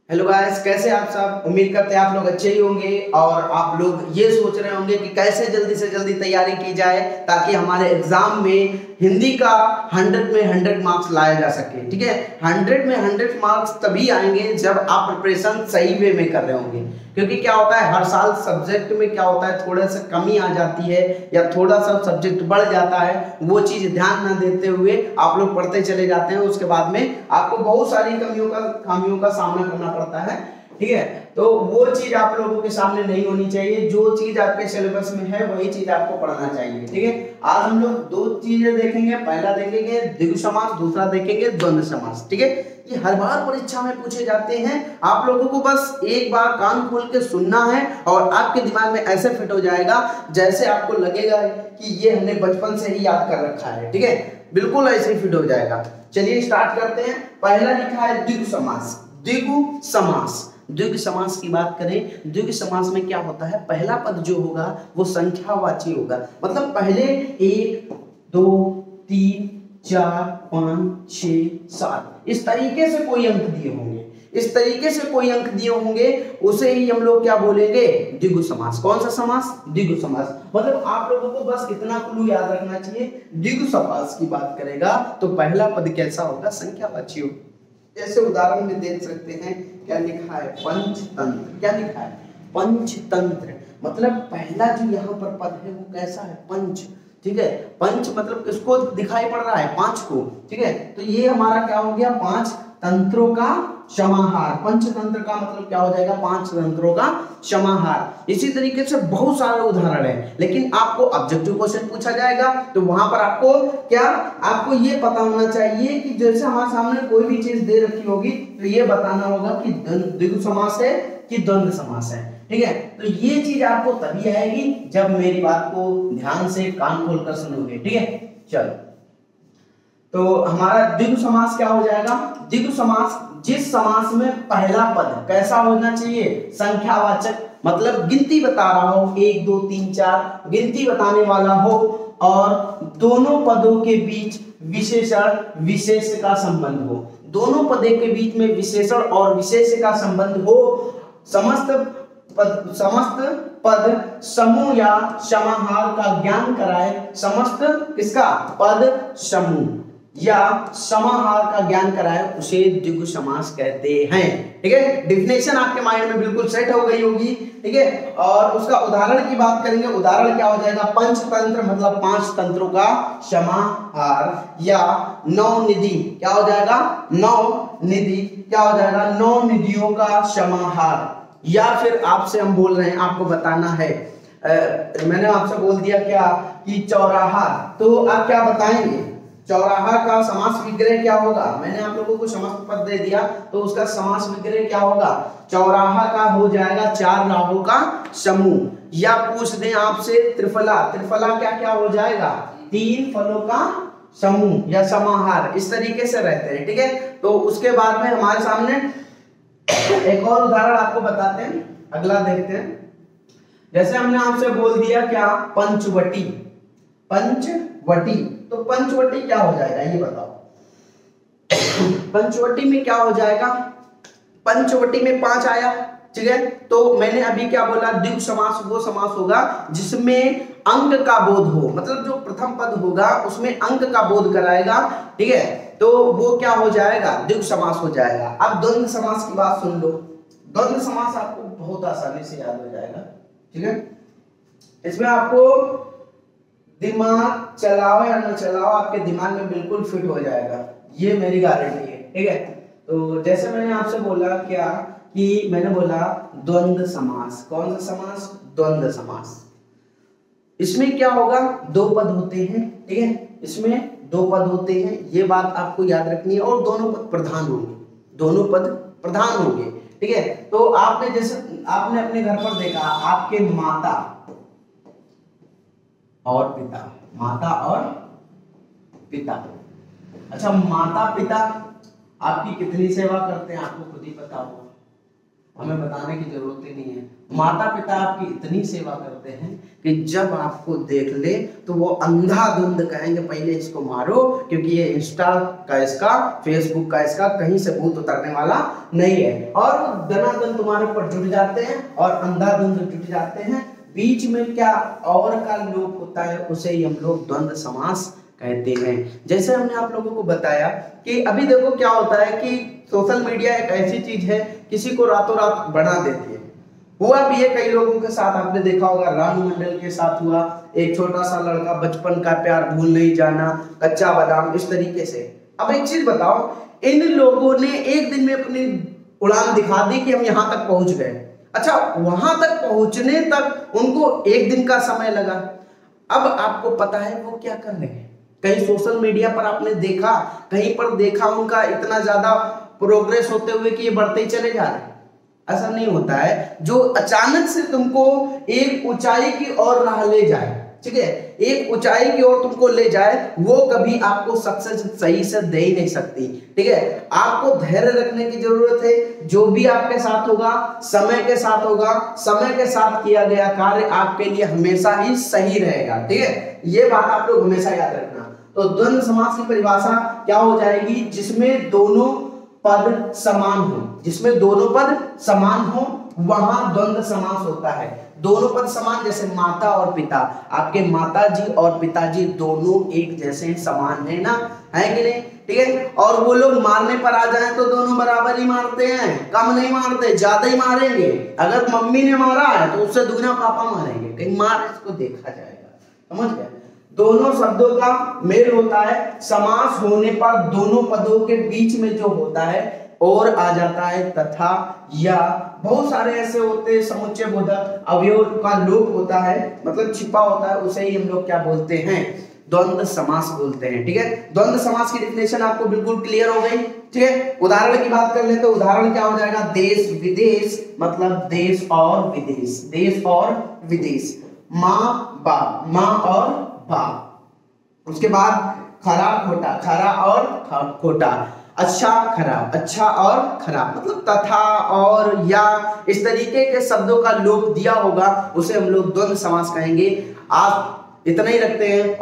Hello guys, कैसे आप सब। उम्मीद करते हैं आप लोग अच्छे ही होंगे और आप लोग ये सोच रहे होंगे कि कैसे जल्दी से जल्दी तैयारी की जाए ताकि हमारे एग्जाम में हिंदी का 100 में 100 मार्क्स लाया जा सके। ठीक है, 100 में 100 मार्क्स तभी आएंगे जब आप प्रिपरेशन सही वे में कर रहे होंगे। क्योंकि क्या होता है, हर साल सब्जेक्ट में क्या होता है, थोड़ा सा कमी आ जाती है या थोड़ा सा सब्जेक्ट बढ़ जाता है। वो चीज ध्यान न देते हुए आप लोग पढ़ते चले जाते हैं, उसके बाद में आपको बहुत सारी खामियों का सामना करना पड़ता है। ठीक है, तो वो चीज आप लोगों के सामने नहीं होनी चाहिए। जो चीज आपके सिलेबस में है वही चीज आपको पढ़ना चाहिए। ठीक है, आज हम लोग दो चीजें देखेंगे। पहला देखेंगे द्विगु समास, दूसरा देखेंगे द्वंद्व समास। ठीक है, ये हर बार परीक्षा में पूछे जाते हैं। आप लोगों को बस एक बार कान खोल के सुनना है और आपके दिमाग में ऐसे फिट हो जाएगा जैसे आपको लगेगा कि ये हमने बचपन से ही याद कर रखा है। ठीक है, बिल्कुल ऐसे ही फिट हो जाएगा। चलिए स्टार्ट करते हैं। पहला लिखा है द्विगु समास। द्विगु समास, द्विगु समास की बात करें, द्विगु समास में क्या होता है, पहला पद जो होगा वो संख्यावाची होगा। मतलब पहले 1 2 3 4 5 6 7 इस तरीके से कोई अंक दिए होंगे, इस तरीके से कोई अंक दिए होंगे, उसे ही हम लोग क्या बोलेंगे, द्विगु समास। कौन सा समास, द्विगु समास। मतलब आप लोगों को बस इतना क्लू याद रखना चाहिए, द्विगु समास की बात करेगा तो पहला पद कैसा होगा, संख्यावाची होगा। जैसे उदाहरण में देख सकते हैं, क्या लिखा है, पंचतंत्र। क्या लिखा है, पंचतंत्र। मतलब पहला जो यहाँ पर पद है वो कैसा है, पंच। ठीक है, पंच मतलब किसको दिखाई पड़ रहा है, 5 को। ठीक है, तो ये हमारा क्या हो गया, 5 तंत्रों का समाहार। पंचतंत्र का मतलब क्या हो जाएगा, 5 तंत्रों का समाहार। इसी तरीके से बहुत सारे उदाहरण है, लेकिन आपको ऑब्जेक्टिव क्वेश्चन पूछा जाएगा तो वहां पर आपको क्या, आपको ये पता होना चाहिए कि जैसे हमारे सामने कोई भी चीज दे रखी होगी तो ये बताना होगा कि द्विगु समास है कि द्वंद्व समास है। ठीक है, तो ये चीज आपको तभी आएगी जब मेरी बात को ध्यान से कान खोलकर सुनोगे। ठीक है, चलो तो हमारा द्विगु समास क्या हो जाएगा, द्विगु समास जिस समास में पहला पद कैसा होना चाहिए, संख्यावाचक। मतलब गिनती बता रहा हो, 1 2 3 4 गिनती बताने वाला हो, और दोनों पदों के बीच विशेषण विशेष का संबंध हो। दोनों पदों के बीच में विशेषण और विशेष का संबंध हो। समस्त पद समूह या समाहार का ज्ञान कराए। समस्त इसका पद समूह या समाहार का ज्ञान कराए, उसे द्विगु समास कहते हैं। ठीक है, डिफिनेशन आपके माइंड में बिल्कुल सेट हो गई होगी। ठीक है, और उसका उदाहरण की बात करेंगे। उदाहरण क्या हो जाएगा, पंचतंत्र मतलब 5 तंत्रों का समाहार, या नवनिधि क्या हो जाएगा, नवनिधि क्या हो जाएगा, 9 निधियों का समाहार। या फिर आपसे हम बोल रहे हैं, आपको बताना है, मैंने आपसे बोल दिया क्या कि चौराहा, तो आप क्या बताएंगे, चौराहा का समास विग्रह क्या होगा। मैंने आप लोगों को समस्त पद दे दिया तो उसका समास विग्रह क्या होगा, चौराहा का हो जाएगा 4 राहों का समूह। या पूछ दें आपसे त्रिफला, त्रिफला क्या क्या हो जाएगा, 3 फलों का समूह या समाहार। इस तरीके से रहते हैं। ठीक है, तो उसके बाद में हमारे सामने एक और उदाहरण आपको बताते हैं, अगला देखते हैं। जैसे हमने आपसे बोल दिया क्या, पंचवटी। पंचवटी, तो पंचवटी क्या हो जाएगा ये बताओ। पंचवटी में क्या हो जाएगा, पंचवटी में 5 आया। ठीक है, तो मैंने अभी क्या बोला, द्विगु समास वो समास होगा जिसमें अंक का बोध हो। मतलब जो प्रथम पद होगा उसमें अंक का बोध कराएगा। ठीक है, तो वो क्या हो जाएगा, द्विगु समास हो जाएगा। अब द्वंद्व समास की बात सुन लो। द्वंद्व समास आपको बहुत आसानी से याद हो जाएगा। ठीक है, इसमें आपको दिमाग चलाओ या न चलाओ, आपके दिमाग में बिल्कुल फिट हो जाएगा, ये मेरी गारंटी है। ठीक है, तो जैसे मैंने आपसे बोला क्या कि मैंने बोला द्वंद्व समास। कौन सा समास, द्वंद्व समास। इसमें क्या होगा, 2 पद होते हैं। ठीक है, इसमें 2 पद होते हैं, ये बात आपको याद रखनी है, और दोनों पद प्रधान होंगे, दोनों पद प्रधान होंगे। ठीक है, तो आपने जैसे आपने अपने घर पर देखा, आपके माता और पिता, माता और पिता। अच्छा, माता पिता आपकी कितनी सेवा करते हैं आपको खुद ही पता होगा। हमें बताने की जरूरत ही नहीं है। माता पिता आपकी इतनी सेवा करते हैं कि जब आपको देख ले तो वो अंधाधुंध कहेंगे पहले इसको मारो, क्योंकि ये इंस्टा का इसका, फेसबुक का इसका, कहीं से भूत उतरने वाला नहीं है। और दनादन तुम्हारे ऊपर जुट जाते हैं और अंधाधुंध जुट जाते हैं। बीच में क्या और का लोप होता है, उसे ही हम लोग द्वंद्व समास कहते हैं। जैसे हमने आप लोगों को बताया कि अभी देखो क्या होता है कि सोशल मीडिया एक ऐसी चीज है, किसी को रातों रात बना देती है। हुआ भी है कई लोगों के साथ, आपने देखा होगा रानू मंडल के साथ हुआ, एक छोटा सा लड़का, बचपन का प्यार भूल नहीं जाना, कच्चा बादाम, इस तरीके से। अब एक चीज बताओ, इन लोगों ने एक दिन में अपनी उड़ान दिखा दी कि हम यहाँ तक पहुंच गए। अच्छा, वहां तक पहुंचने तक उनको एक दिन का समय लगा। अब आपको पता है वो क्या कर रहे हैं। कहीं सोशल मीडिया पर आपने देखा, कहीं पर देखा उनका इतना ज्यादा प्रोग्रेस होते हुए कि ये बढ़ते ही चले जा रहे हैं। ऐसा नहीं होता है। जो अचानक से तुमको एक ऊंचाई की ओर राह ले जाए, ठीक है, एक ऊंचाई की ओर तुमको ले जाए, वो कभी आपको सक्सेस सही से दे ही नहीं सकती। ठीक है, आपको धैर्य रखने की जरूरत है। जो भी आपके साथ होगा समय के साथ होगा, समय के साथ किया गया कार्य आपके लिए हमेशा ही सही रहेगा। ठीक है, ये बात आप लोग हमेशा याद रखना। तो द्वंद्व समास की परिभाषा क्या हो जाएगी, जिसमें दोनों पद समान हो, जिसमें दोनों पद समान हो वहां द्वंद्व समास होता है। दोनों पद समान, जैसे माता और पिता, आपके माता जी और पिताजी दोनों एक जैसे समान है ना, है कि नहीं? ठीक है, और वो लोग मारने पर आ जाएं तो दोनों बराबर ही मारते हैं, कम नहीं मारते, ज्यादा ही मारेंगे। अगर मम्मी ने मारा है तो उससे दुगना पापा मारेंगे, कहीं मार इसको देखा जाएगा। समझ गए? दोनों शब्दों का मेल होता है। समास होने पर दोनों पदों के बीच में जो होता है और आ जाता है तथा या। बहुत सारे ऐसे होते हैं समुच्चय बोधक अवयव का लोप होता है, मतलब छिपा होता है, उसे ही हम लोग क्या बोलते हैं, द्वंद्व समास बोलते हैं। ठीक है, द्वंद्व समास की डेफिनेशन आपको बिल्कुल क्लियर हो गई। ठीक है, उदाहरण की बात कर ले तो उदाहरण क्या हो जाएगा, देश विदेश, मतलब देश और विदेश, देश और विदेश। माँ बाप, माँ और बाप। उसके बाद खरा खोटा, खरा और खोटा, अच्छा खराब, अच्छा और खराब, मतलब तथा और या, इस तरीके के शब्दों का लोप दिया होगा उसे हम लोग द्वंद्व समास कहेंगे। आप इतना ही रखते हैं।